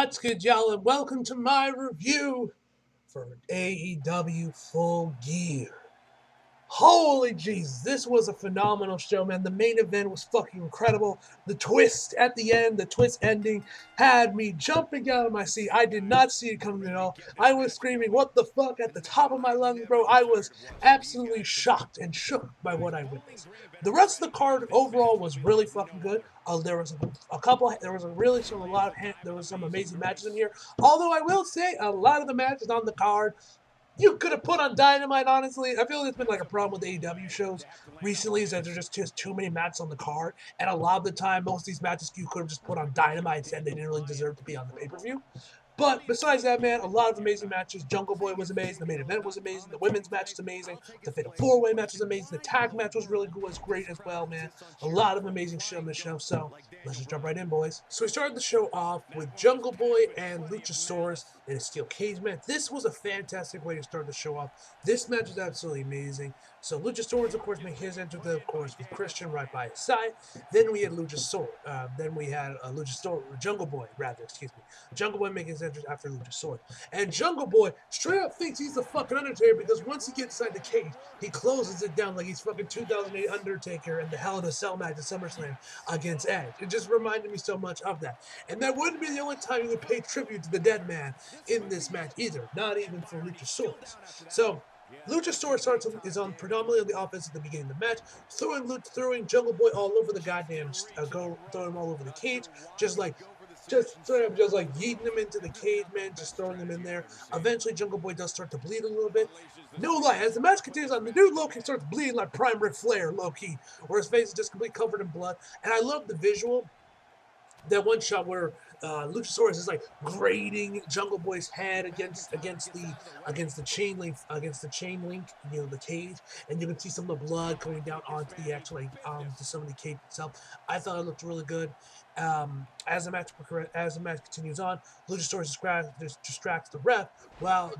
What's good, y'all, and welcome to my review for AEW Full Gear. Holy Jesus, this was a phenomenal show, man. The main event was fucking incredible. The twist at the end, the twist ending, had me jumping out of my seat. I did not see it coming at all. I was screaming, "What the fuck?" at the top of my lungs, bro. I was absolutely shocked and shook by what I witnessed. The rest of the card overall was really fucking good. There was a couple. There was there was some amazing matches in here. Although I will say, a lot of the matches on the card you could have put on Dynamite, honestly. I feel like it's been like a problem with AEW shows recently is that there's just too many matches on the card. And a lot of the time, most of these matches you could have just put on Dynamite and they didn't really deserve to be on the pay-per-view. But besides that, man, a lot of amazing matches. Jungle Boy was amazing. The main event was amazing. The women's match was amazing. The fatal four-way match was amazing. The tag match was great as well, man. A lot of amazing shit on the show. So let's just jump right in, boys. So we started the show off with Jungle Boy and Luchasaurus in a steel cage match. This was a fantastic way to start the show off. This match was absolutely amazing. So Luchasaurus, of course, made his entrance, of course, with Christian right by his side. Then we had Luchasaurus. Then we had Jungle Boy, rather, excuse me. Jungle Boy making his entrance after Luchasaurus. And Jungle Boy straight up thinks he's the fucking Undertaker because once he gets inside the cage, he closes it down like he's fucking 2008 Undertaker and the Hell in a Cell match at SummerSlam against Edge. It just reminded me so much of that. And that wouldn't be the only time you would pay tribute to the dead man in this match either. Not even for Luchasaurus. So Luchasaurus is on predominantly on the offense at the beginning of the match, throwing Jungle Boy all over the goddamn, throwing him all over the cage, just like yeeting him into the cage, man, just throwing him in there. Eventually, Jungle Boy does start to bleed a little bit. No lie, as the match continues on, the dude low-key starts bleeding like Prime Ric Flair, low-key, where his face is just completely covered in blood. And I love the visual. That one shot where Luchasaurus is like grating Jungle Boy's head against the chain link, you know, the cage, and you can see some of the blood going down onto the actual to some of the cage itself. I thought it looked really good. As the match continues on, Luchasaurus distracts the ref while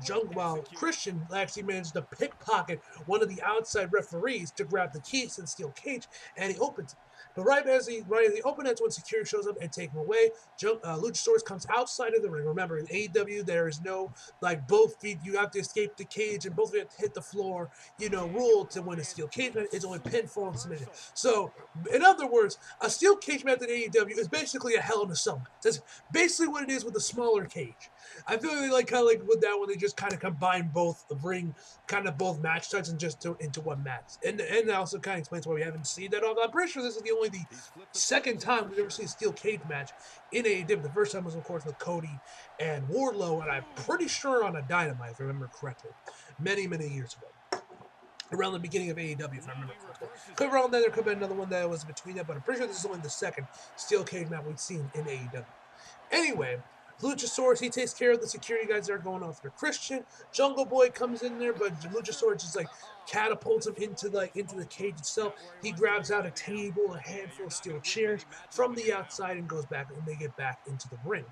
Christian actually manages to pickpocket one of the outside referees to grab the keys to the steel cage, and he opens it. But right as he opens, that's when security shows up and take him away. Luchasaurus comes outside of the ring. Remember, in AEW, there is no, like, both feet, you have to escape the cage and both feet have to hit the floor, you know, rule to win a steel cage match. It's only pinfall and submission. So, in other words, a steel cage match in AEW is basically a Hell in a Cell match. That's basically what it is with a smaller cage. I feel like kind of like with that one, they just kind of combine both both match types and just into one match. And also kind of explains why we haven't seen that all. I'm pretty sure this is the second time we've ever seen a steel cage match in AEW. The first time was, of course, with Cody and Wardlow, and I'm pretty sure on a Dynamite, if I remember correctly, many, many years ago. Around the beginning of AEW, if I remember correctly. Could around there could be another one that was between that, but I'm pretty sure this is only the second steel cage match we've seen in AEW. Anyway, Luchasaurus, he takes care of the security guys that are going after Christian. Jungle Boy comes in there, but Luchasaurus just like catapults him into the cage itself. He grabs out a table, a handful of steel chairs from the outside and goes back, and they get back into the ring.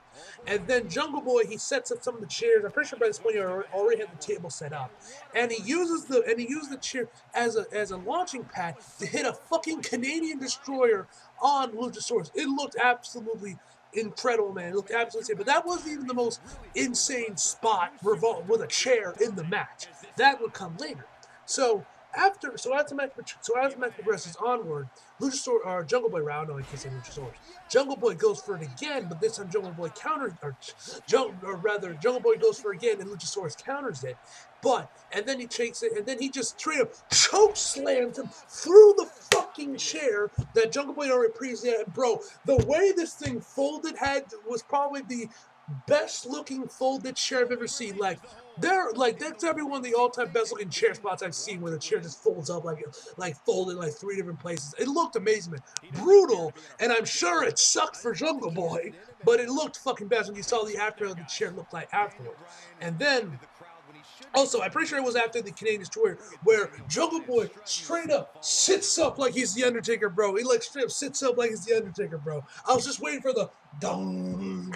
And then Jungle Boy, he sets up some of the chairs. I'm pretty sure by this point he already had the table set up, and he uses the chair as a launching pad to hit a fucking Canadian destroyer on Luchasaurus. It looked absolutely incredible, man. It looked absolutely insane. But that wasn't even the most insane spot with a chair in the match. That would come later. So as the match progresses onward, Jungle Boy Jungle Boy goes for it again, but this time Jungle Boy Jungle Boy goes for it again, and Luchasaurus counters it. And then he takes it, and then he just straight up choke slams him through the fucking chair that Jungle Boy already previously had. Bro, the way this thing folded was probably the best looking folded chair I've ever seen. That's every one of the all-time best looking chair spots I've seen where the chair just folds up folded like three different places. It looked amazing, man. Brutal, and I'm sure it sucked for Jungle Boy, but it looked fucking best when you saw the after of the chair looked like afterward. And then also, I'm pretty sure it was after the Canadian Destroyer where Jungle Boy straight up sits up like he's the Undertaker, bro. He straight up sits up like he's the Undertaker, bro. I was just waiting for the Dong.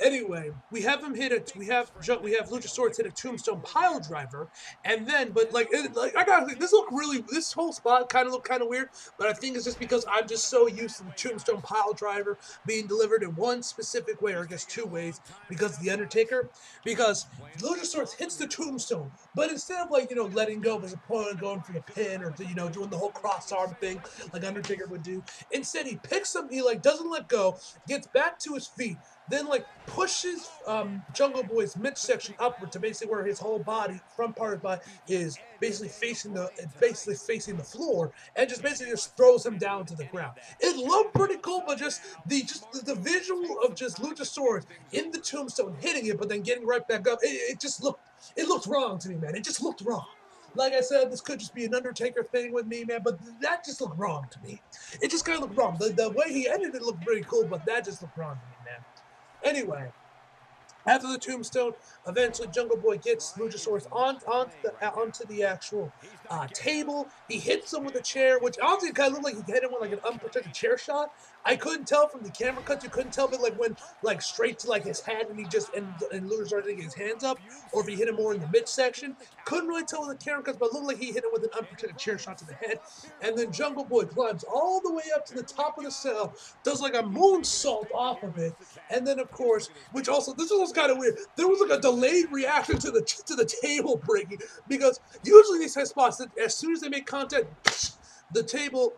Anyway, we have him hit it. We have Luchasaurus hit a tombstone pile driver, and then I gotta think this whole spot kind of looked kind of weird, but I think it's just because I'm just so used to the tombstone pile driver being delivered in one specific way, or I guess two ways, because of the Undertaker. Because Luchasaurus hits the tombstone, but instead of letting go of his opponent, going for the pin, or doing the whole cross arm thing like Undertaker would do, instead he picks him. He doesn't let go, gets back to his feet, then pushes Jungle Boy's midsection upward to basically where his whole body, front part of his body, is basically facing the floor, and just throws him down to the ground. It looked pretty cool, but just the visual of just Luchasaurus in the tombstone hitting it, but then getting right back up, it looked wrong to me, man. It just looked wrong. Like I said, this could just be an Undertaker thing with me, man, but that just looked wrong to me. It just kind of looked wrong. The way he ended it looked pretty cool, but that just looked wrong to me, man. Anyway, after the tombstone, eventually Jungle Boy gets Luchasaurus onto the actual table. He hits him with a chair, which honestly kind of looked like he hit him with an unprotected chair shot. I couldn't tell from the camera cuts. You couldn't tell if it went straight to his head and Luchasaurus started to get his hands up, or if he hit him more in the midsection. Couldn't really tell with the camera cuts, but it looked like he hit him with an unprotected chair shot to the head. And then Jungle Boy climbs all the way up to the top of the cell, does a moonsault off of it, and then of course, which also this was kind of weird. There was a delayed reaction to the table breaking, because usually these type spots, as soon as they make contact, the table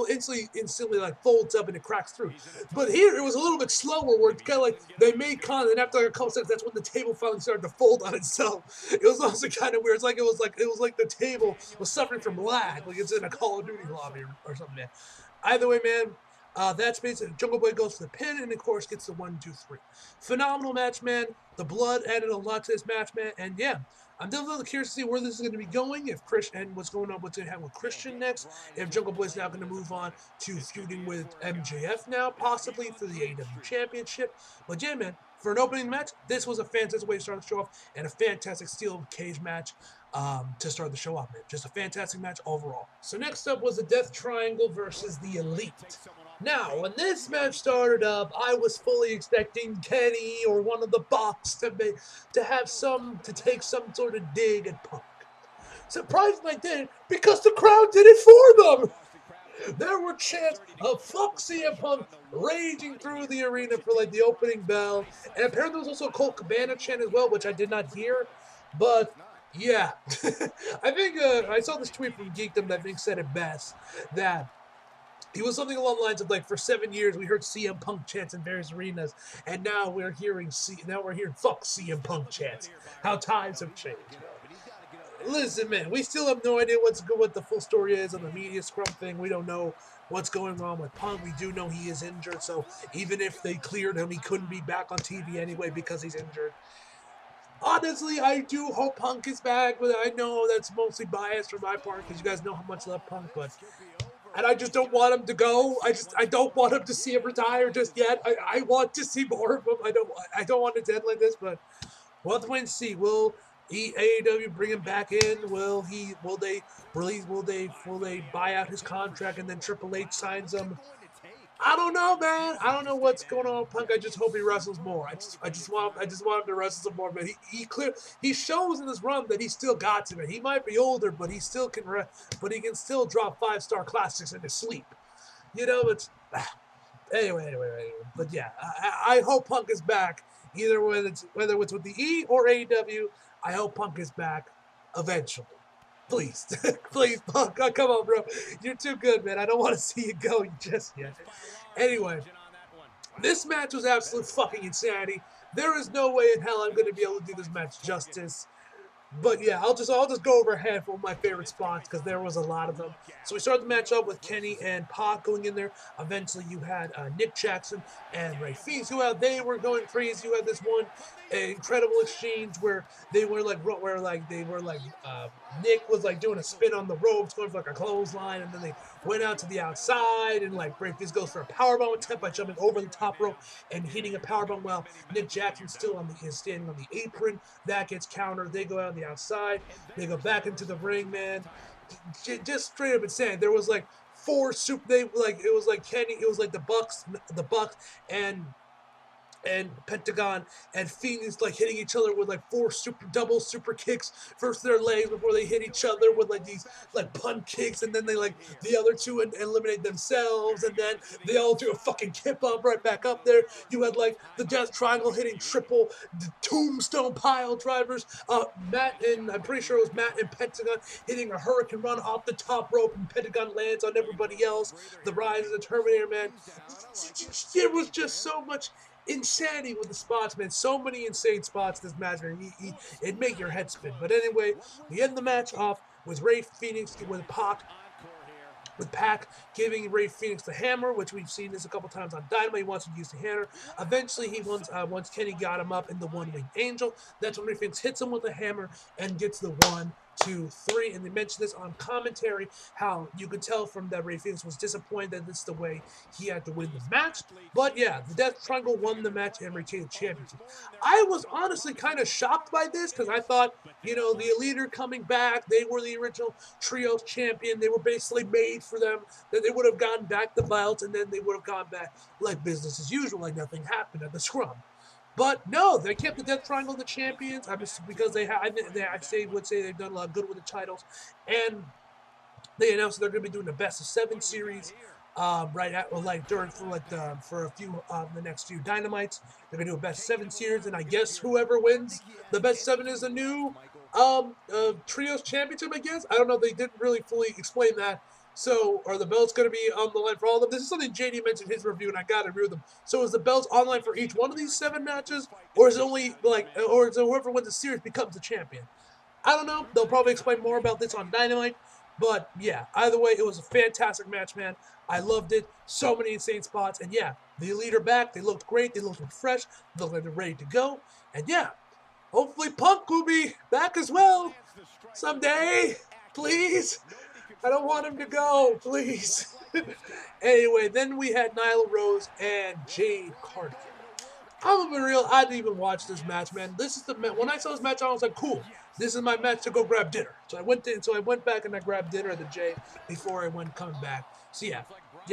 instantly folds up and it cracks through. But here it was a little bit slower, where it's kind of they made contact, and after a couple seconds, that's when the table finally started to fold on itself. It was also kind of weird. It was like the table was suffering from lag, like it's in a Call of Duty lobby or something. Man. Either way, man. That's basically Jungle Boy goes for the pin, and of course gets the 1, 2, 3. Phenomenal match, man. The blood added a lot to this match, man. And yeah, I'm definitely curious to see where this is going to be going. If what's going on, what's going to happen with Christian next. If Jungle Boy's now going to move on to feuding with MJF now, possibly for the AEW Championship. But yeah, man, for an opening match, this was a fantastic way to start the show off, and a fantastic steel cage match to start the show off, man. Just a fantastic match overall. So next up was the Death Triangle versus the Elite. Now, when this match started up, I was fully expecting Kenny or one of the Bucks to take some sort of dig at Punk. Surprisingly, I didn't, because the crowd did it for them. There were chants of "fuck CM Punk" raging through the arena for the opening bell, and apparently there was also a Colt Cabana chant as well, which I did not hear, but yeah. I think I saw this tweet from Geekdom that I think said it best, that he was something along the lines of for 7 years we heard CM Punk chants in various arenas, and now we're hearing "fuck CM Punk" chants. How times have changed. Listen, man, we still have no idea what the full story is on the media scrum thing. We don't know what's going on with Punk. We do know he is injured, so even if they cleared him, he couldn't be back on TV anyway because he's injured. Honestly, I do hope Punk is back, but I know that's mostly biased from my part because you guys know how much I love Punk, and I just don't want him to go. I don't want him to see him retire just yet. I want to see more of him. I don't want it to end like this, but we'll have to wait and see. Will AEW bring him back in? Will they buy out his contract and then Triple H signs him? I don't know, man. I don't know what's going on with Punk. I just hope he wrestles more. I just want him to wrestle some more. But he shows in this run that he still got it. He might be older, but he still can. But he can still drop 5-star classics in his sleep. It's anyway. But yeah, I hope Punk is back. Either whether it's with the E or AEW, I hope Punk is back eventually. Please, please, Punk. Oh, come on, bro. You're too good, man. I don't want to see you go just yet. Anyway, this match was absolute fucking insanity. There is no way in hell I'm going to be able to do this match justice. But yeah, I'll just go over a handful of my favorite spots because there was a lot of them. So we started the match up with Kenny and Pac going in there. Eventually, you had Nick Jackson and Ray Fiends they were going crazy. You had this one incredible exchange where Nick was doing a spin on the ropes, going for a clothesline, and then they went out to the outside, and Ray Fiends goes for a powerbomb attempt by jumping over the top rope and hitting a powerbomb while Nick Jackson is standing on the apron. That gets countered. They go out on the outside. They go back into the ring, man. Just straight up insane. There was four super. It was Kenny. It was the Bucks and and Pentagon and Phoenix like hitting each other with like 4 double super kicks first to their legs before they hit each other with like these like punt kicks, and then they like the other two and eliminate themselves, and then they all do a fucking kip up right back up there. You had like the Death Triangle hitting triple tombstone pile drivers. Matt and I'm pretty sure it was Matt and Pentagon hitting a hurricane run off the top rope, and Pentagon lands on everybody else. The Rise of the Terminator, man. It was just so much insanity with the spots, man. So many insane spots this match, man. It'd make your head spin. But anyway, we end the match off with Ray Phoenix with Pac giving Ray Phoenix the hammer, which we've seen this a couple times on Dynamite. He wants to use the hammer. Eventually, he once Kenny got him up in the one-winged angel. That's when Ray Phoenix hits him with the hammer and gets the 1, 2, 3. And they mentioned this on commentary, how you could tell from that Ray Phoenix was disappointed that this is the way he had to win the match. But yeah, the Death Triangle won the match and retained the championship. I was honestly kind of shocked by this because I thought, the Elite are coming back. They were the original Trios champion. They were basically made for them, that they would have gotten back the belts, and then they would have gone back like business as usual, like nothing happened at the scrum. But no, they kept the Death Triangle the champions. Because I would say they've done a lot good with the titles, and they announced that they're going to be doing the best of 7 series. For a few the next few Dynamites, they're gonna do a best 7 series, and I guess whoever wins the best 7 is a new trios championship. I guess I don't know. They didn't really fully explain that. So, are the belts going to be on the line for all of them? This is something JD mentioned in his review, and I got to agree with him. So, is the belts online for each one of these 7 matches, or is it only or is it whoever wins the series becomes the champion? I don't know. They'll probably explain more about this on Dynamite. But yeah, either way, it was a fantastic match, man. I loved it. So many insane spots. And yeah, the Elite are back. They looked great. They looked fresh. They looked like they're ready to go. And yeah, hopefully Punk will be back as well someday. Please. I don't want him to go. Please. Anyway, then we had Nyla Rose and Jade Cargill. I'm gonna be real. I didn't even watch this match, man. This is the when I saw this match, I was like, cool. This is my match to go grab dinner. So I went back and I grabbed dinner at the J before I went coming back. So yeah,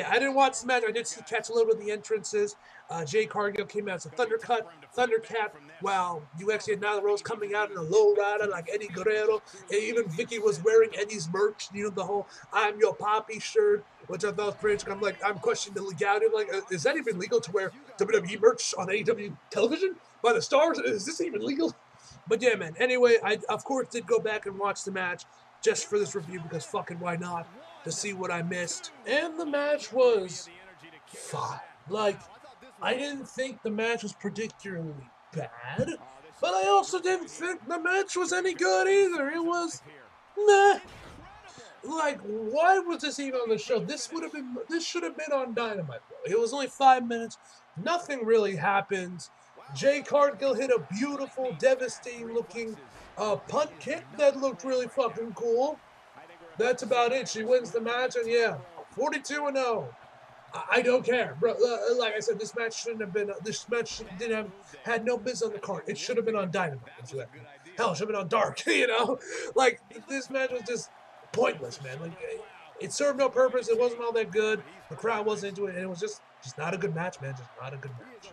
I didn't watch the match. I did catch a little bit of the entrances. Jay Cargill came out as a Thundercat. Wow, you actually had Nyla Rose coming out in a low rider like Eddie Guerrero. And even Vicky was wearing Eddie's merch. The whole "I'm Your Poppy" shirt, which I thought was pretty interesting. I'm questioning the legality. Is that even legal to wear WWE merch on AEW television by the stars? Is this even legal? But yeah, man. Anyway, I of course did go back and watch the match just for this review because fucking why not? To see what I missed. And the match was fine. I didn't think the match was particularly bad, but I also didn't think the match was any good either. It was meh. Why was this even on the show? This should have been on Dynamite, bro. It was only 5 minutes. Nothing really happened. Jay Cargill hit a beautiful, devastating-looking punt kick that looked really fucking cool. That's about it. She wins the match, and yeah, 42-0. I don't care, bro. Like I said, this match shouldn't have been. This match had no business on the card. It should have been on Dynamite. Hell, it should have been on Dark. This match was just pointless, man. It served no purpose. It wasn't all that good. The crowd wasn't into it, and it was just not a good match, man. Just not a good match.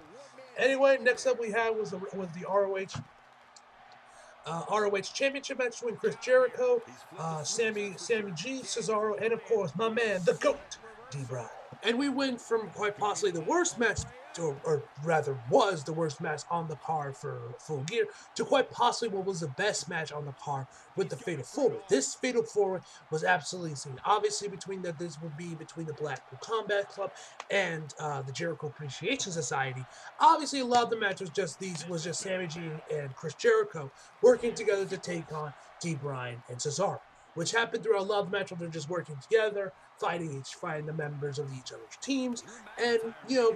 Anyway, next up we had was the ROH Championship match between Chris Jericho, Sammy G, Cesaro, and of course my man, the GOAT, D-Bry. And we went from quite possibly the worst match, or rather was the worst match on the card for Full Gear, to quite possibly what was the best match on the card with the Fatal 4-Way. This Fatal 4-Way was absolutely insane. Obviously, this would be between the Blackpool Combat Club and the Jericho Appreciation Society. Obviously, a lot of the match was just Sammy G and Chris Jericho working together to take on D-Bryan and Cesaro, which happened throughout a lot of the match where they're just working together, fighting the members of each other's teams, and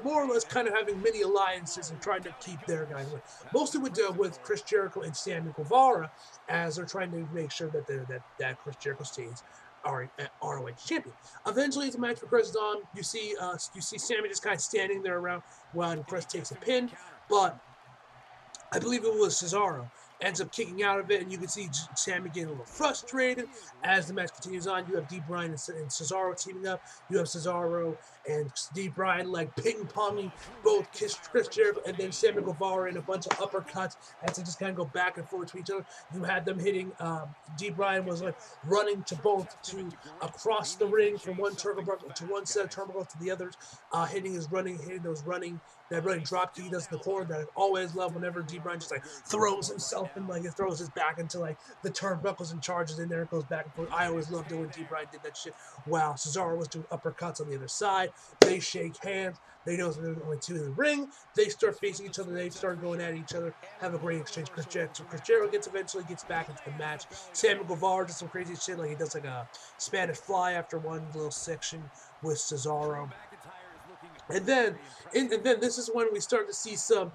more or less kind of having mini alliances and trying to keep their guys away. Mostly with Chris Jericho and Sammy Guevara, as they're trying to make sure that Chris Jericho stays ROH champion. Eventually, as the match progresses on, you see Sammy just kind of standing there around when Chris takes a pin, but I believe it was Cesaro ends up kicking out of it, and you can see Sammy getting a little frustrated as the match continues on. You have D. Bryan and Cesaro teaming up. You have Cesaro and D. Bryan like ping-ponging both Chris Jericho and then Sammy Guevara in a bunch of uppercuts as they just kind of go back and forth between each other. You had them hitting, D. Bryan was like running to across the ring from one turnbuckle to one set of turnbuckles to the others, hitting those running drop kick he does in the corner that I always love whenever D. Bryan just like throws himself and like it throws his back into like the turnbuckles and charges in there and goes back and forth. I always loved it when D. Bryan did that shit. Wow, Cesaro was doing uppercuts on the other side. They shake hands. They know they're only two in the ring. They start facing each other. They start going at each other. Have a great exchange. Chris Jericho eventually gets back into the match. Sammy Guevara does some crazy shit like he does like a Spanish fly after one little section with Cesaro. And then this is when we start to see some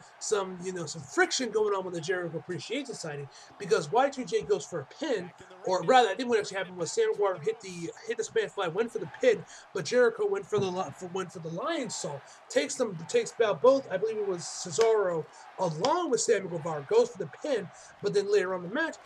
friction going on with the Jericho Appreciation Society because Y2J goes for a pin, or rather, I think what actually happened was Sammy Guevara hit the Spanish fly, went for the pin, but Jericho went for the Lion's Salt, takes about both. I believe it was Cesaro along with Sammy Guevara goes for the pin, but then later on in the match,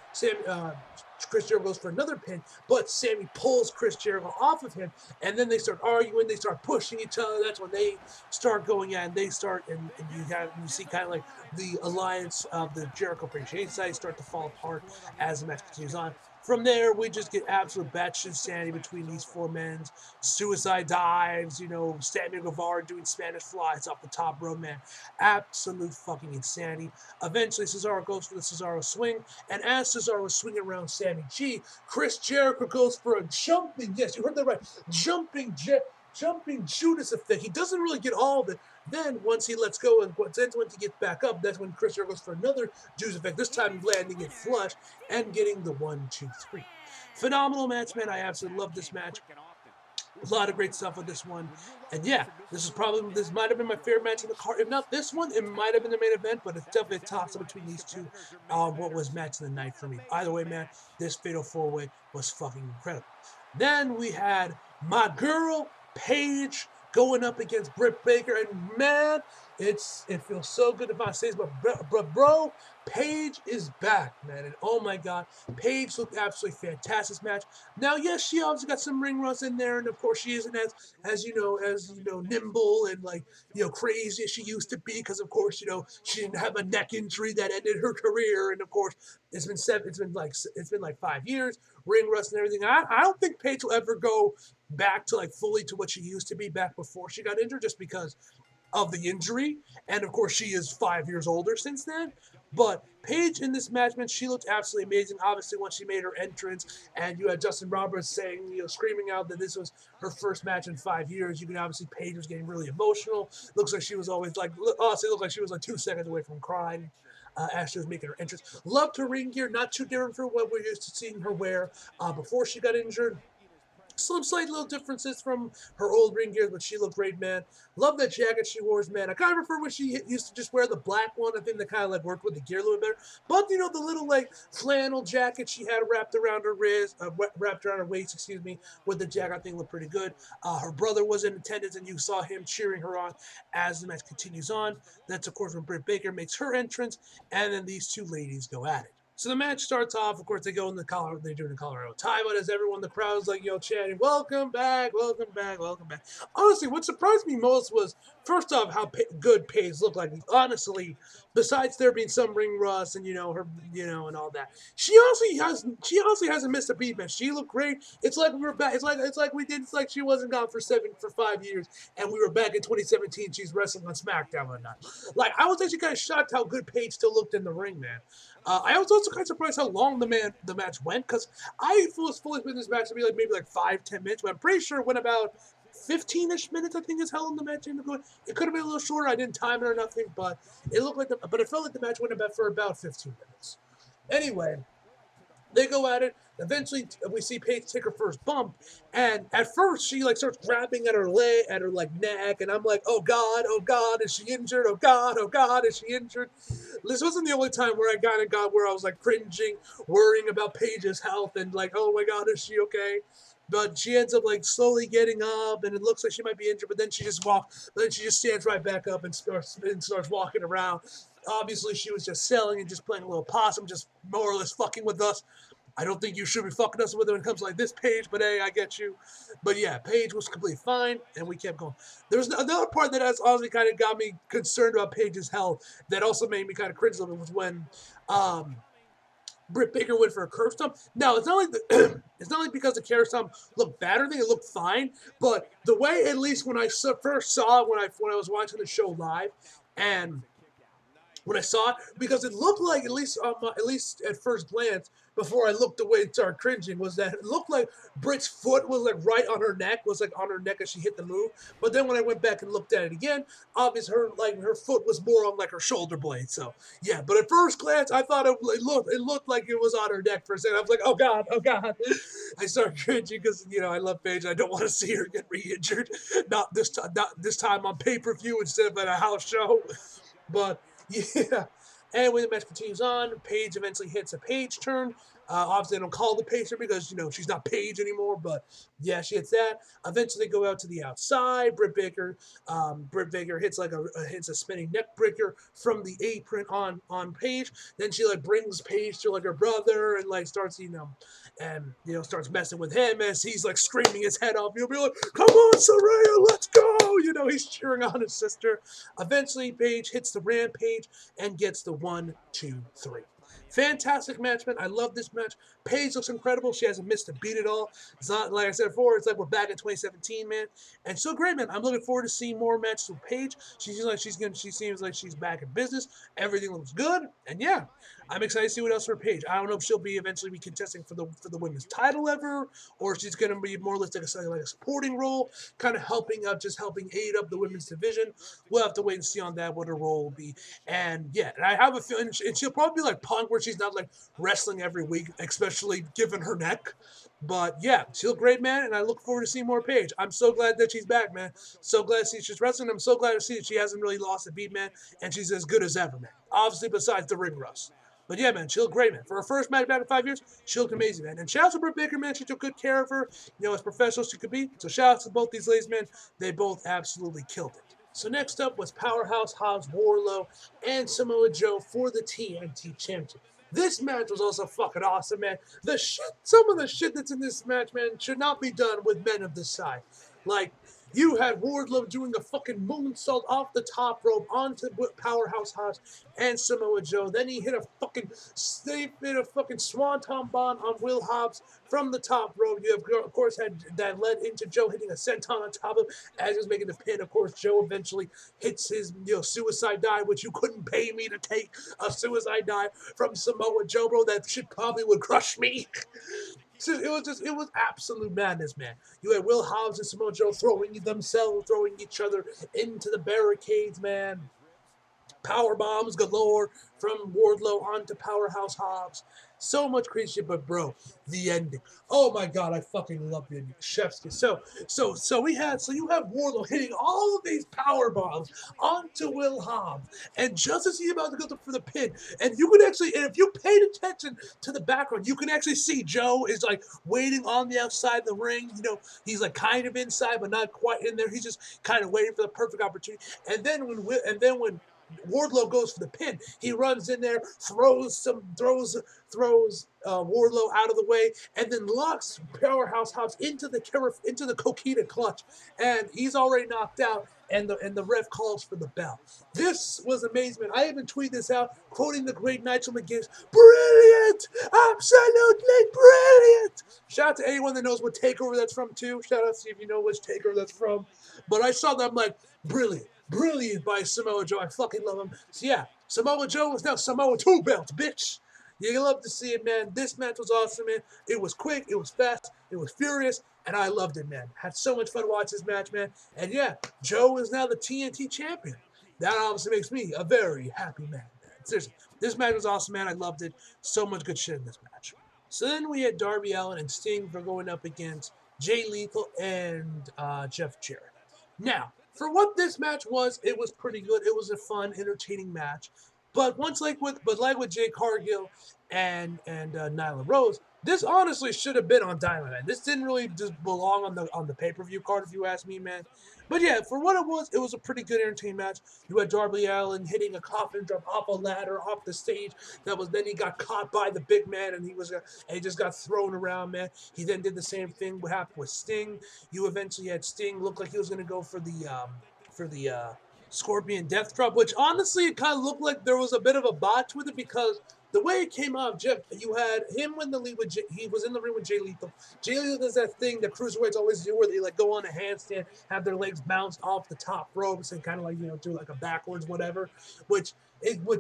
Chris Jericho goes for another pin, but Sammy pulls Chris Jericho off of him, and then they start arguing, they start pushing each other. That's when they start going at, and they start, and you see kind of like the alliance of the Jericho Appreciation Society start to fall apart as the match continues on. From there, we just get absolute batshit insanity between these four men. Suicide dives, Sammy Guevara doing Spanish flies off the top rope, man. Absolute fucking insanity. Eventually, Cesaro goes for the Cesaro swing, and as Cesaro is swinging around Sammy G, Chris Jericho goes for a jumping, yes, you heard that right, jumping Judas effect. He doesn't really get all of it. Then once he lets go and once he gets back up, that's when Chris Jericho goes for another Judas effect. This time landing it flush and getting the 1, 2, 3. Phenomenal match, man. I absolutely love this match. A lot of great stuff with this one. And yeah, this might have been my favorite match in the card. If not this one, it might have been the main event, but it's definitely a toss-up between these two. What was match of the night for me. Either way, man, this Fatal 4-Way was fucking incredible. Then we had my girl, Paige, going up against Britt Baker, and man, it feels so good if I say this, but bro, Paige is back, man, and oh my god, Paige looked absolutely fantastic match. Now, yes, she obviously got some ring runs in there, and of course, she isn't as nimble and crazy as she used to be, because of course, she didn't have a neck injury that ended her career, and of course, it's been like 5 years, ring rust and everything. I don't think Paige will ever go back to like fully to what she used to be back before she got injured, just because of the injury, and of course she is 5 years older since then. But Paige in this match, man, she looked absolutely amazing. Obviously, once she made her entrance, and you had Justin Roberts saying, screaming out that this was her first match in 5 years. You can obviously Paige was getting really emotional. Looks like she was always like, honestly, looked like she was like 2 seconds away from crying. As she was making her entrance. Loved her ring gear, not too different from what we're used to seeing her wear before she got injured. Some slight little differences from her old ring gear, but she looked great, man. Love that jacket she wore, man. I kind of prefer when she used to just wear the black one. I think that kind of like worked with the gear a little bit better. But the little like flannel jacket she had wrapped around her wrapped around her waist, excuse me, with the jacket, I think looked pretty good. Her brother was in attendance, and you saw him cheering her on as the match continues on. That's of course when Britt Baker makes her entrance, and then these two ladies go at it. So the match starts off. Of course, they go in the Colorado. They're doing the Colorado tie, but as everyone, the crowd's like, chanting, "Welcome back, welcome back, welcome back." Honestly, what surprised me most was first off how good Paige looked like. Honestly, besides there being some ring rust and her, and all that, she honestly hasn't missed a beat, man. She looked great. It's like we were back. It's like we did. It's like she wasn't gone for 5 years, and we were back in 2017. She's wrestling on SmackDown or not. Like I was actually kind of shocked how good Paige still looked in the ring, man. I was also kind of surprised how long the match went, because I was fully expecting this match to be like maybe like 5-10 minutes, but I'm pretty sure it went about 15-ish minutes. I think is how long the match ended up going. It could have been a little shorter. I didn't time it or nothing, but it felt like the match went for about 15 minutes. Anyway, they go at it. Eventually, we see Paige take her first bump, and at first she like starts grabbing at her leg, at her like neck, and I'm like, oh god, is she injured? Oh god, is she injured? This wasn't the only time where I kind of got where I was like cringing, worrying about Paige's health, and like, oh my god, is she okay? But she ends up like slowly getting up, and it looks like she might be injured. But then she just stands right back up and starts walking around. Obviously, she was just selling and just playing a little possum, just more or less fucking with us. I don't think you should be fucking us with it when it comes to like this Paige, but hey, I get you. But yeah, Paige was completely fine, and we kept going. There was another part that has honestly kind of got me concerned about Paige's health that also made me kind of cringe a little bit was when Britt Baker went for a curb stomp. Now it's not like it's not like because the curb stomp looked bad or anything; it looked fine. But the way, at least when I first saw it when I was watching the show live, and when I saw it, because it looked like at least at first glance before I looked away and started cringing, was that it looked like Britt's foot was like right on her neck, as she hit the move. But then when I went back and looked at it again, obviously her foot was more on like her shoulder blade. So yeah, but at first glance I thought it looked like it was on her neck for a second. I was like, oh god, oh god. I started cringing because I love Paige. I don't want to see her get re-injured. Not this time on pay-per-view instead of at a house show. But yeah. Anyway, the match continues on. Paige eventually hits a Paige turn. Obviously, they don't call the Paige turn because, she's not Paige anymore. But yeah, she hits that. Eventually, they go out to the outside. Britt Baker hits hits a spinning neck breaker from the apron on Paige. Then she brings Paige to her brother and starts starts messing with him as he's screaming his head off. He'll be like, "Come on, Saraya, let's go!" He's cheering on his sister. Eventually, Paige hits the Rampage and gets the 1, 2, 3. Fantastic match, man. I love this match. Paige looks incredible. She hasn't missed a beat at all. It's not, like I said before, it's like we're back in 2017, man. And so great, man. I'm looking forward to seeing more matches with Paige. She seems like she's back in business. Everything looks good. And yeah, I'm excited to see what else for Paige. I don't know if she'll eventually be contesting for the women's title ever, or she's going to be more or less like a supporting role, kind of helping aid up the women's division. We'll have to wait and see on that, what her role will be. And yeah, and I have a feeling, and she'll probably be like Punk, where she's not wrestling every week, especially given her neck. But yeah, she's a great, man, and I look forward to seeing more Paige. I'm so glad that she's back, man. So glad to see she's wrestling. I'm so glad to see that she hasn't really lost a beat, man, and she's as good as ever, man. Obviously, besides the ring rust. But yeah, man, she looked great, man. For her first match back in 5 years, she looked amazing, man. And shout out to Britt Baker, man. She took good care of her, as professional as she could be. So shout out to both these ladies, man. They both absolutely killed it. So next up was Powerhouse Hobbs, Wardlow, and Samoa Joe for the TNT Championship. This match was also fucking awesome, man. Some of the shit that's in this match, man, should not be done with men of this size. You had Wardlow doing a fucking moonsault off the top rope onto Powerhouse Hobbs and Samoa Joe. Then he hit a fucking swanton bomb on Will Hobbs from the top rope. You have, of course, had that led into Joe hitting a senton on top of him as he was making the pin. Of course, Joe eventually hits his suicide dive, which you couldn't pay me to take a suicide dive from Samoa Joe, bro. That shit probably would crush me. It was absolute madness, man. You had Will Hobbs and Samoa Joe throwing each other into the barricades, man. Power bombs galore from Wardlow onto Powerhouse Hobbs. So much crazy shit, but bro, the ending. Oh my god, I fucking love the ending. Chef's kiss. So you have Wardlow hitting all of these power bombs onto Will Hobbs, and just as he's about to go for the pin, and you can actually, and if you paid attention to the background, you can actually see Joe is waiting on the outside of the ring. He's kind of inside, but not quite in there. He's just kind of waiting for the perfect opportunity. And then when Wardlow goes for the pin, he runs in there, throws Wardlow out of the way, and then locks Powerhouse Hobbs into the Coquina clutch, and he's already knocked out. And the ref calls for the bell. This was amazing, man. I even tweeted this out, quoting the great Nigel McGuinness. Brilliant! Absolutely brilliant! Shout out to anyone that knows what takeover that's from, too. Shout out to see if you know which takeover that's from. But I saw that, I'm like, brilliant. Brilliant by Samoa Joe. I fucking love him. So yeah, Samoa Joe is now Samoa 2 belts, bitch. You love to see it, man. This match was awesome, man. It was quick, it was fast, it was furious, and I loved it, man. Had so much fun to watch this match, man. And yeah, Joe is now the TNT champion. That obviously makes me a very happy man. Seriously, this match was awesome, man. I loved it. So much good shit in this match. So then we had Darby Allin and Sting for going up against Jay Lethal and Jeff Jarrett. Now, for what this match was, it was pretty good. It was a fun, entertaining match. But like with Jay Cargill and Nyla Rose, This honestly should have been on Diamond, man. This didn't really just belong on the pay-per-view card, if you ask me, man. But yeah, for what it was a pretty good entertaining match. You had Darby Allin hitting a coffin drop off a ladder off the stage. Then he got caught by the big man and he just got thrown around, man. He then did the same thing. What happened with Sting? You eventually had Sting look like he was gonna go for the Scorpion Death Drop, which honestly it kind of looked like there was a bit of a botch with it because the way it came off, Jeff, you had him in the lead with he was in the ring with Jay Lethal. Jay Lethal does that thing that cruiserweights always do, where they like go on a handstand, have their legs bounce off the top ropes, and kind of like do like a backwards whatever, which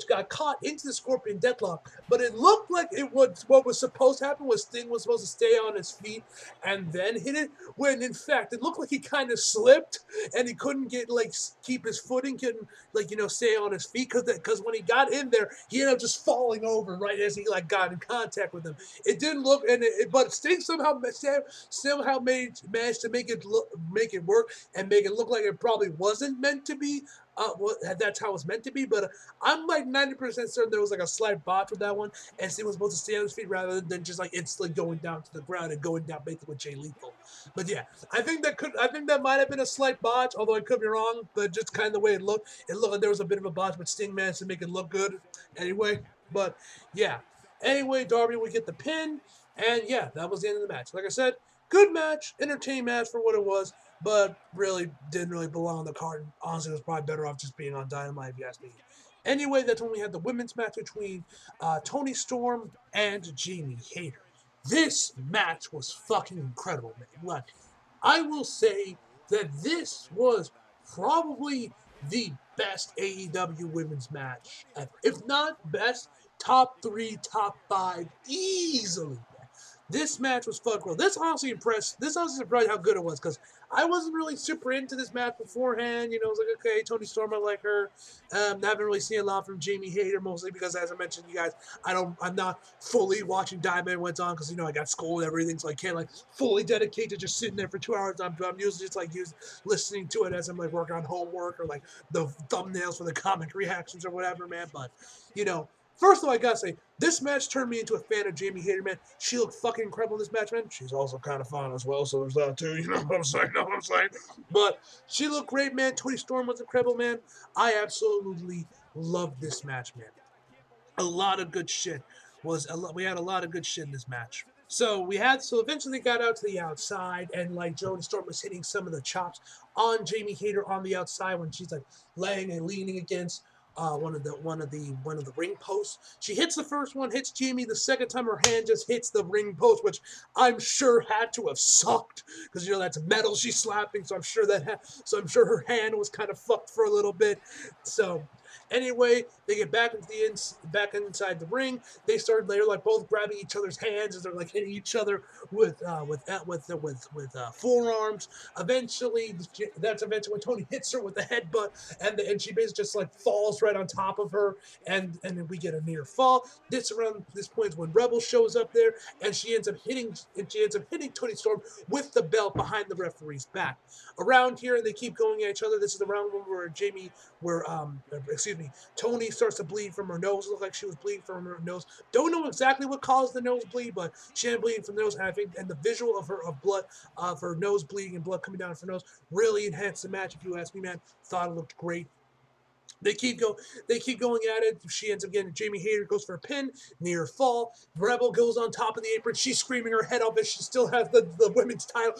got caught into the Scorpion Deathlock. But it looked like it was what was supposed to happen was Sting was supposed to stay on his feet and then hit it. When in fact it looked like he kind of slipped and he couldn't get keep his footing, couldn't stay on his feet because when he got in there, he ended up just falling over right as he got in contact with him. It didn't look, but Sting somehow managed to make it work and make it look like it probably wasn't meant to be. That's how it's meant to be, but I'm like 90% certain there was like a slight botch with that one, and Sting was supposed to stay on his feet rather than just like instantly going down to the ground and going down basically with Jay Lethal. But yeah, I think that might have been a slight botch, although I could be wrong. But just kind of the way it looked like there was a bit of a botch, but Sting managed to make it look good anyway. But yeah, anyway, Darby would get the pin, and yeah, that was the end of the match. Like I said, good match, entertaining match for what it was, but really didn't really belong on the card. Honestly, it was probably better off just being on Dynamite, if you ask me. Anyway, that's when we had the women's match between Toni Storm and Jamie Hayter. This match was fucking incredible, man. Like, I will say that this was probably the best AEW women's match ever. If not best, top 3, top 5, easily. This match was fucking cool. This honestly surprised how good it was because I wasn't really super into this match beforehand. I was like, okay, Toni Storm, I like her. I haven't really seen a lot from Jamie Hayter, mostly because, as I mentioned, you guys, I'm not fully watching Diamond when it's on because I got school and everything, so I can't fully dedicate to just sitting there for 2 hours. I'm usually just listening to it as I'm working on homework or the thumbnails for the comic reactions or whatever, man. But first of all, I gotta say, this match turned me into a fan of Jamie Hayter, man. She looked fucking incredible in this match, man. She's also kind of fun as well, so there's that too. You know what I'm saying? But she looked great, man. Toni Storm was incredible, man. I absolutely loved this match, man. A lot of good shit we had a lot of good shit in this match. So eventually got out to the outside, and Toni Storm was hitting some of the chops on Jamie Hayter on the outside when she's laying and leaning against one of the ring posts. She hits the first one, hits Jamie. The second time, her hand just hits the ring post, which I'm sure had to have sucked because that's metal she's slapping. So I'm sure her hand was kind of fucked for a little bit. So anyway, they get back inside the ring. They start later both grabbing each other's hands as they're hitting each other with forearms. That's eventually when Toni hits her with the headbutt, and she basically just falls right on top of her, and then we get a near fall. Around this point is when Rebel shows up there, and she ends up hitting Toni Storm with the belt behind the referee's back. Around here, they keep going at each other. This is the round where Toni starts to bleed from her nose. It looked like she was bleeding from her nose. Don't know exactly what caused the nosebleed, but she had bleeding from the nose. And the visual of blood, of her nose bleeding and blood coming down her nose, really enhanced the match. If you ask me, man, thought it looked great. They keep going at it. She ends up getting Jamie Hayter goes for a pin, near fall. Rebel goes on top of the apron. She's screaming her head off as she still has the women's title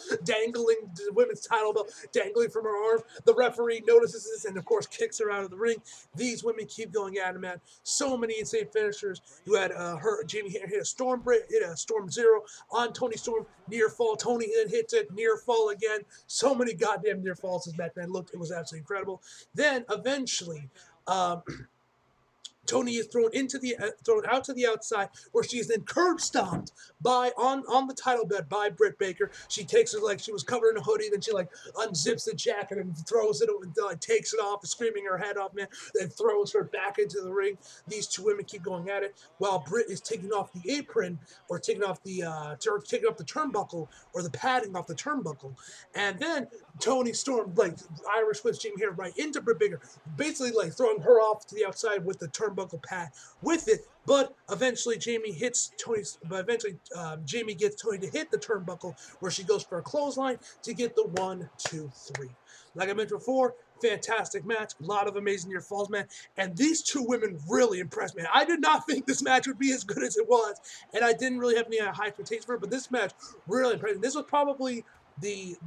belt dangling from her arm. The referee notices this and of course kicks her out of the ring. These women keep going at it, man. So many insane finishers. You had Jamie Hayter hit a storm zero on Toni Storm, near fall. Toni then hits it, near fall again. So many goddamn near falls this match, man. It was absolutely incredible. Then eventually Toni is thrown out to the outside, where she is then curb stomped on the title bed by Britt Baker. She takes her she was covered in a hoodie, then she unzips the jacket and throws it and takes it off, screaming her head off, man. Then throws her back into the ring. These two women keep going at it while Britt is taking off the apron or taking off the turnbuckle or the padding off the turnbuckle, and then Toni Storm Irish whips Jamie Hayter right into Britt Baker, basically throwing her off to the outside with the turnbuckle turnbuckle pad with it, but eventually Jamie gets Tony to hit the turnbuckle where she goes for a clothesline to get the 1, 2, 3. Like I mentioned before, fantastic match, a lot of amazing near falls, man, and these two women really impressed me. I did not think this match would be as good as it was, and I didn't really have any high expectations for it, but this match really impressed me. This was probably the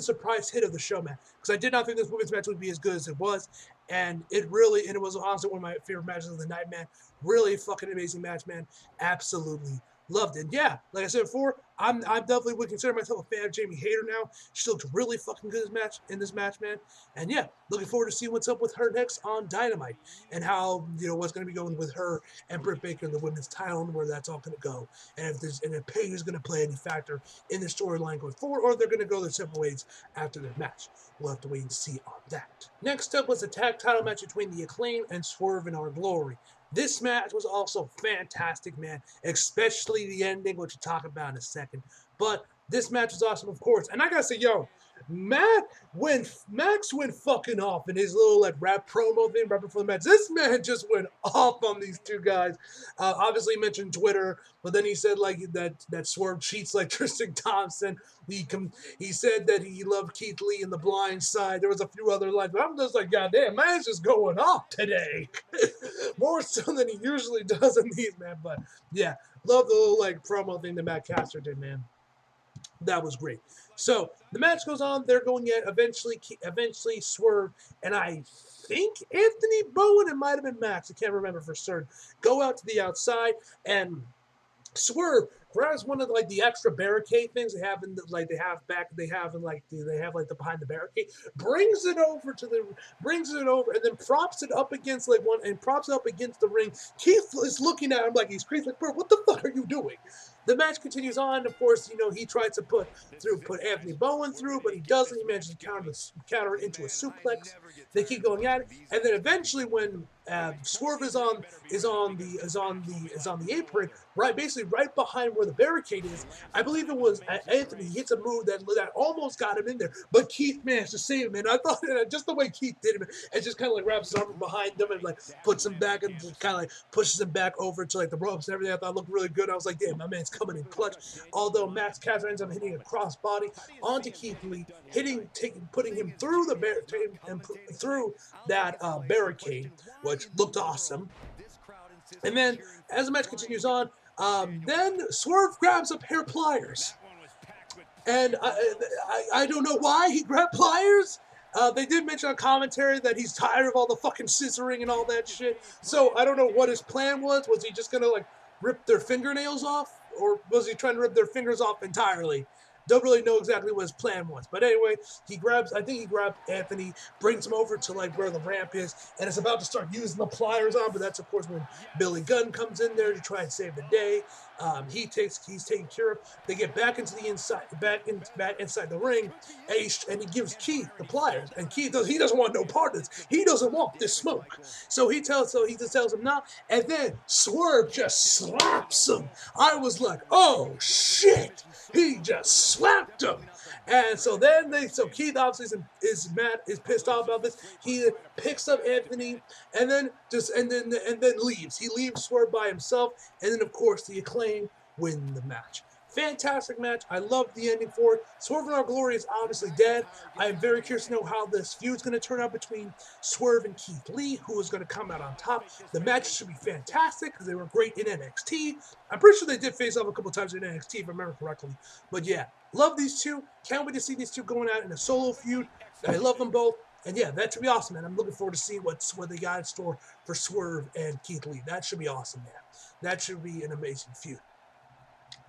surprise hit of the show, man, because I did not think this women's match would be as good as it was, and it was honestly one of my favorite matches of the night, man. Really fucking amazing match, man. Absolutely loved it. Yeah, like I said before, I definitely would consider myself a fan of Jamie Hayter now. She looked really fucking good in this match, man. And yeah, looking forward to seeing what's up with her next on Dynamite and how, what's going to be going with her and Britt Baker in the women's title and where that's all going to go. And if Paige is going to play any factor in the storyline going forward, or if they're going to go their separate ways after their match. We'll have to wait and see on that. Next up was a tag title match between the Acclaim and Swerve in Our Glory. This match was also fantastic, man, especially the ending, which we'll talk about in a second. But this match was awesome, of course. And I gotta say, Max went fucking off in his little rap promo thing right before the match. This man just went off on these two guys. Obviously, he mentioned Twitter, but then he said that Swerve cheats like Tristan Thompson. He said that he loved Keith Lee in The Blind Side. There was a few other lines, but I'm just like, goddamn, man's just going off today, more so than he usually does in these, man. But yeah, love the little promo thing that Matt Caster did, man. That was great. So the match goes on. They're going at eventually Swerve and I think Anthony Bowen. It might have been Max. I can't remember for certain. Go out to the outside and Swerve grabs one of the extra barricade things they have in the behind the barricade, brings it over and then props it up against the ring. Keith is looking at him like he's crazy, like, bro, what the fuck are you doing? The match continues on. Of course, he tries to put Anthony Bowen through, but he doesn't. He manages to counter it into a suplex. They keep going at it, and then eventually, when Swerve is on the apron, basically right behind where the barricade is, I believe it was Anthony hits a move that almost got him in there, but Keith managed to save him. And I thought just the way Keith did it, and just kind of wraps his arm behind him and puts him back and kind of pushes him back over to the ropes and everything. I thought looked really good. I was like, damn, my man's coming in clutch. Although Max Caster ends up hitting a crossbody onto Keith Lee, putting him through through that barricade, which looked awesome. And then as the match continues on, then Swerve grabs a pair of pliers, and I don't know why he grabbed pliers. They did mention on commentary that he's tired of all the fucking scissoring and all that shit. So I don't know what his plan was. Was he just gonna rip their fingernails off, or was he trying to rip their fingers off entirely? Don't really know exactly what his plan was. But anyway, I think he grabbed Anthony, brings him over to where the ramp is, and is about to start using the pliers on, but that's of course when Billy Gunn comes in there to try and save the day. He's taken care of. They get back into the inside the ring, and he gives Keith the pliers, and Keith he doesn't want no part of this. He doesn't want this smoke. So he just tells him no, and then Swerve just slaps him. I was like, oh shit, he just slapped him. And so Keith obviously is pissed off about this. He picks up Anthony and then leaves. He leaves Swerve by himself, and then of course the Acclaim win the match. Fantastic match. I love the ending for it. Swerve in Our Glory is obviously dead. I am very curious to know how this feud is going to turn out between Swerve and Keith Lee, who is going to come out on top. The match should be fantastic because they were great in NXT. I'm pretty sure they did face off a couple times in NXT, if I remember correctly. But yeah, love these two. Can't wait to see these two going out in a solo feud. I love them both. And yeah, that should be awesome, man. I'm looking forward to seeing what they got in store for Swerve and Keith Lee. That should be awesome, man. That should be an amazing feud.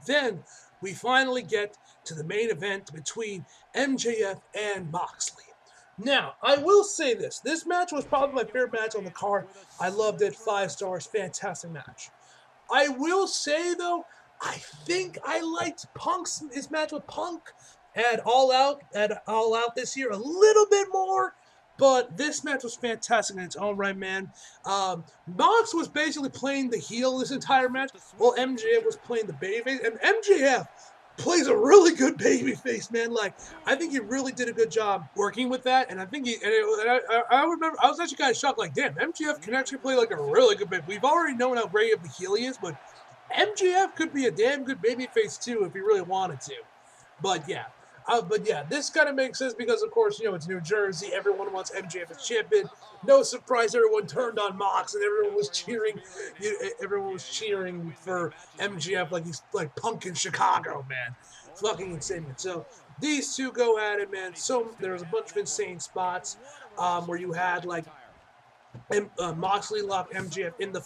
Then we finally get to the main event between MJF and Moxley. Now, I will say this. This match was probably my favorite match on the card. I loved it. 5 stars. Fantastic match. I will say, though, I think I liked his match with Punk at All Out this year a little bit more. But this match was fantastic in its own right, man. Mox was basically playing the heel this entire match, while MJF was playing the babyface. And MJF plays a really good babyface, man. Like, I think he really did a good job working with that, and I think I remember I was actually kind of shocked. Like, damn, MGF can actually play like a really good baby. We've already known how great of a heel he is, but MGF could be a damn good babyface too if he really wanted to. But yeah, this kind of makes sense because, of course, it's New Jersey. Everyone wants MJF as champion. No surprise, everyone turned on Mox, and everyone was cheering. Everyone was cheering for MJF like he's like Punk in Chicago, man. Fucking insane, man. So these two go at it, man. So there was a bunch of insane spots where you had like Moxley locked MJF in the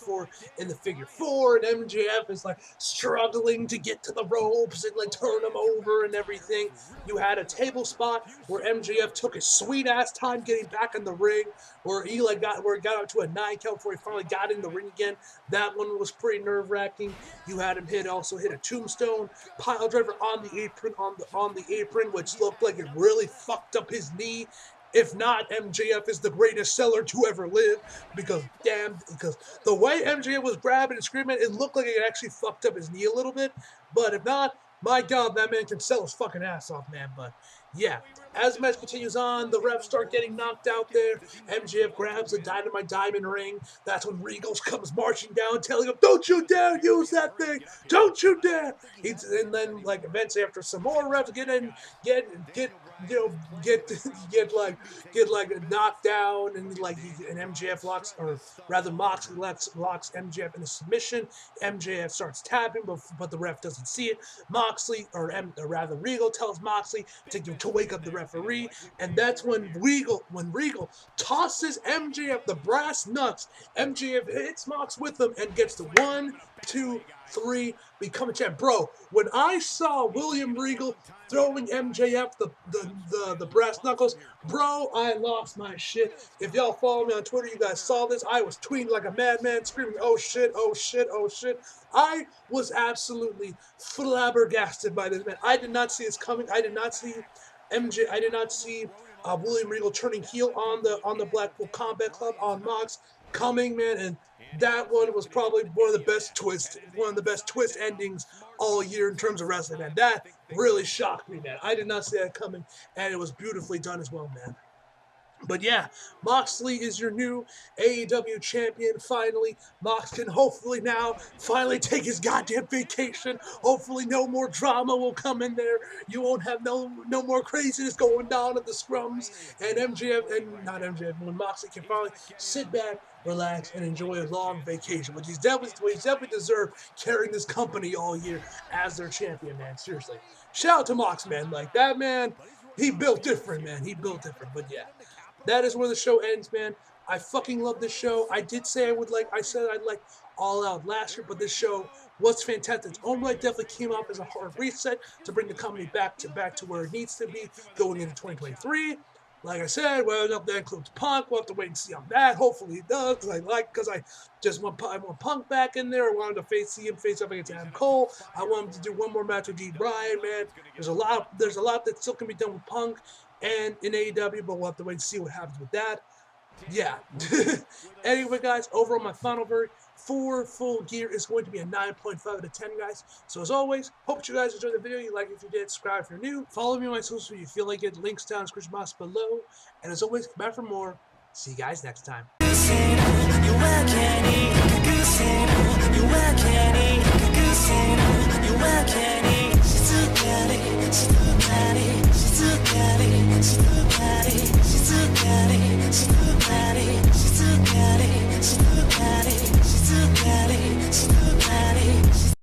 figure four, and MJF is like struggling to get to the ropes and like turn him over and everything. You had a table spot where MJF took his sweet ass time getting back in the ring, where he got up to a 9 count before he finally got in the ring again. That one was pretty nerve wracking. You had him hit a tombstone pile driver on the apron, which looked like it really fucked up his knee. If not, MJF is the greatest seller to ever live, because the way MJF was grabbing and screaming, it looked like it actually fucked up his knee a little bit. But if not, my God, that man can sell his fucking ass off, man. But yeah, as the match continues on, the refs start getting knocked out there. MJF grabs a Dynamite Diamond ring. That's when Regal comes marching down, telling him, "Don't you dare use that thing! Don't you dare!" And then, like, eventually, after some more refs get knocked down, and MJF locks, or rather Moxley locks MJF in a submission. MJF starts tapping, but the ref doesn't see it. Regal tells Moxley to wake up the referee, and that's when Regal tosses MJF the brass knucks. MJF hits Mox with them and gets the 1, 2, 3, become a champ. Bro, when I saw William Regal throwing MJF the brass knuckles, bro, I lost my shit. If y'all follow me on Twitter, you guys saw this. I was tweeting like a madman, screaming, "Oh shit, oh shit, oh shit." I was absolutely flabbergasted by this, man. I did not see this coming. I did not see William Regal turning heel on the Blackpool Combat Club on Mox coming, man, and that one was probably one of the best twist endings all year in terms of wrestling, man. That really shocked me, man. I did not see that coming, and it was beautifully done as well, man. But yeah, Moxley is your new AEW champion, finally. Mox can hopefully now finally take his goddamn vacation. Hopefully no more drama will come in there. You won't have no more craziness going down at the scrums. And when Moxley can finally sit back, relax, and enjoy a long vacation, which he's definitely deserved, carrying this company all year as their champion, man. Seriously. Shout out to Mox, man. Like, that man, he built different, man. He built different. But yeah. That is where the show ends, man. I fucking love this show. I did say I said I'd like All Out last year, but this show was fantastic. Its own right definitely came off as a hard reset to bring the company back to where it needs to be going into 2023. Like I said, whether or not that includes Punk, we'll have to wait and see on that. Hopefully it does, because I just want Punk back in there. I wanted to see him face up against Adam Cole. I want him to do one more match with D. Bryan, man. There's a lot that still can be done with Punk and in AEW, but we'll have to wait and see what happens with that. Yeah. Anyway, guys, over on my final verdict for Full Gear is going to be a 9.5 out of 10, guys. So as always, hope you guys enjoyed the video. You like it if you did, subscribe if you're new. Follow me on my socials if you feel like it. Links down in the description box below. And as always, come back for more. See you guys next time. You